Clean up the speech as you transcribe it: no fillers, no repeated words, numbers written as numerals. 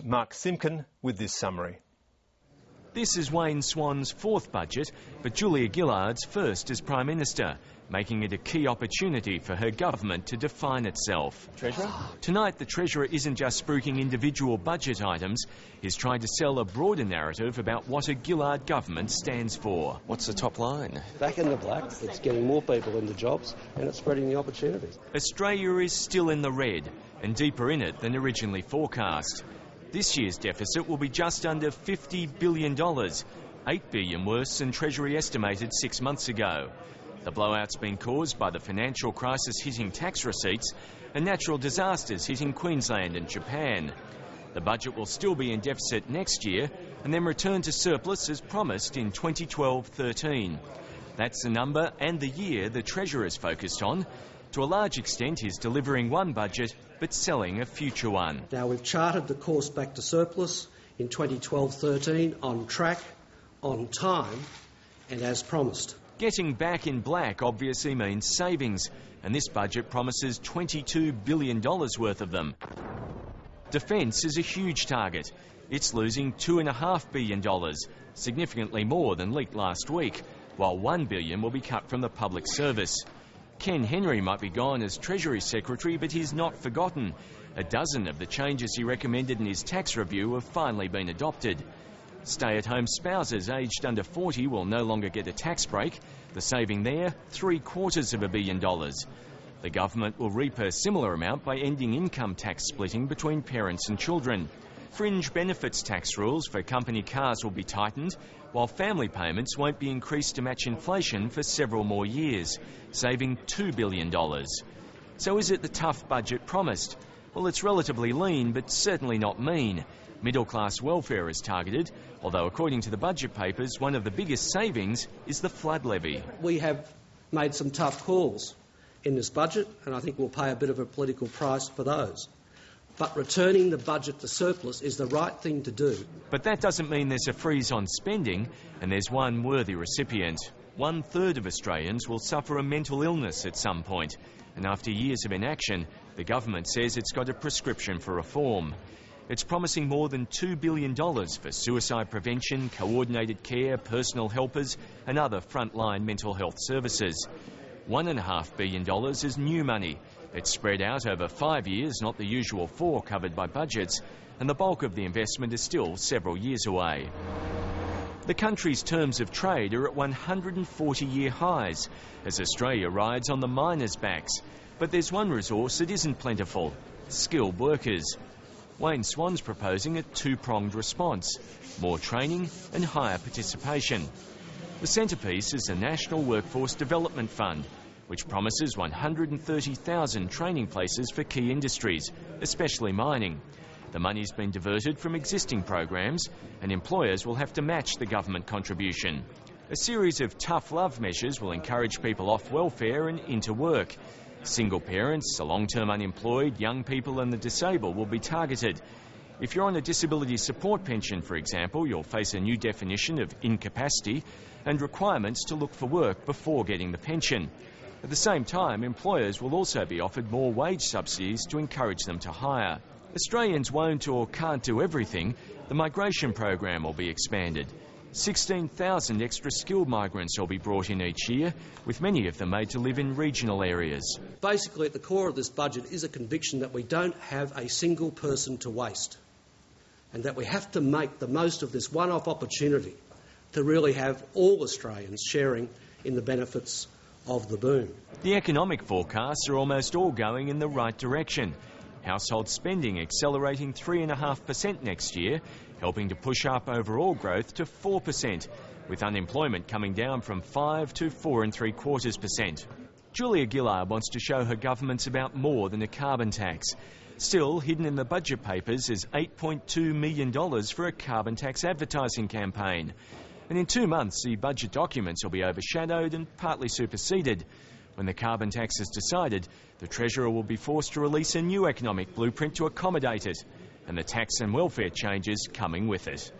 Mark Simkin with this summary. This is Wayne Swan's fourth budget, but Julia Gillard's first as Prime Minister, making it a key opportunity for her government to define itself. Treasurer? Tonight, the Treasurer isn't just spruiking individual budget items, he's trying to sell a broader narrative about what a Gillard government stands for. What's the top line? Back in the black, it's getting more people into jobs and it's spreading the opportunities. Australia is still in the red and deeper in it than originally forecast. This year's deficit will be just under $50 billion, $8 billion worse than Treasury estimated 6 months ago. The blowout's been caused by the financial crisis hitting tax receipts and natural disasters hitting Queensland and Japan. The budget will still be in deficit next year and then return to surplus as promised in 2012-13. That's the number and the year the Treasurer is focused on. To a large extent, he's delivering one budget but selling a future one. Now, we've charted the course back to surplus in 2012-13 on track, on time and as promised. Getting back in black obviously means savings, and this budget promises $22 billion worth of them. Defence is a huge target. It's losing $2.5 billion, significantly more than leaked last week, while $1 billion will be cut from the public service. Ken Henry might be gone as Treasury Secretary, but he's not forgotten. A dozen of the changes he recommended in his tax review have finally been adopted. Stay-at-home spouses aged under 40 will no longer get a tax break. The saving there, $750 million. The government will reap a similar amount by ending income tax splitting between parents and children. Fringe benefits tax rules for company cars will be tightened, while family payments won't be increased to match inflation for several more years, saving $2 billion. So is it the tough budget promised? Well, it's relatively lean, but certainly not mean. Middle-class welfare is targeted, although according to the budget papers, one of the biggest savings is the flood levy. We have made some tough calls in this budget, and I think we'll pay a bit of a political price for those. But returning the budget to surplus is the right thing to do. But that doesn't mean there's a freeze on spending, and there's one worthy recipient. 1/3 of Australians will suffer a mental illness at some point, and after years of inaction, the government says it's got a prescription for reform. It's promising more than $2 billion for suicide prevention, coordinated care, personal helpers and other frontline mental health services. $1.5 billion is new money. It's spread out over 5 years, not the usual 4 covered by budgets, and the bulk of the investment is still several years away. The country's terms of trade are at 140-year highs as Australia rides on the miners' backs. But there's one resource that isn't plentiful: skilled workers. Wayne Swan's proposing a two-pronged response: more training and higher participation. The centrepiece is the National Workforce Development Fund, which promises 130,000 training places for key industries, especially mining. The money's been diverted from existing programs, and employers will have to match the government contribution. A series of tough love measures will encourage people off welfare and into work. Single parents, the long-term unemployed, young people and the disabled will be targeted. If you're on a disability support pension, for example, you'll face a new definition of incapacity and requirements to look for work before getting the pension. At the same time, employers will also be offered more wage subsidies to encourage them to hire. Australians won't or can't do everything. The migration program will be expanded. 16,000 extra skilled migrants will be brought in each year, with many of them made to live in regional areas. Basically, at the core of this budget is a conviction that we don't have a single person to waste, and that we have to make the most of this one-off opportunity to really have all Australians sharing in the benefits of the boom. The economic forecasts are almost all going in the right direction. Household spending accelerating 3.5% next year, helping to push up overall growth to 4%, with unemployment coming down from 5 to 4.75%. Julia Gillard wants to show her government's about more than a carbon tax. Still, hidden in the budget papers is $8.2 million for a carbon tax advertising campaign. And in 2 months, the budget documents will be overshadowed and partly superseded. When the carbon tax is decided, the Treasurer will be forced to release a new economic blueprint to accommodate it, and the tax and welfare changes coming with it.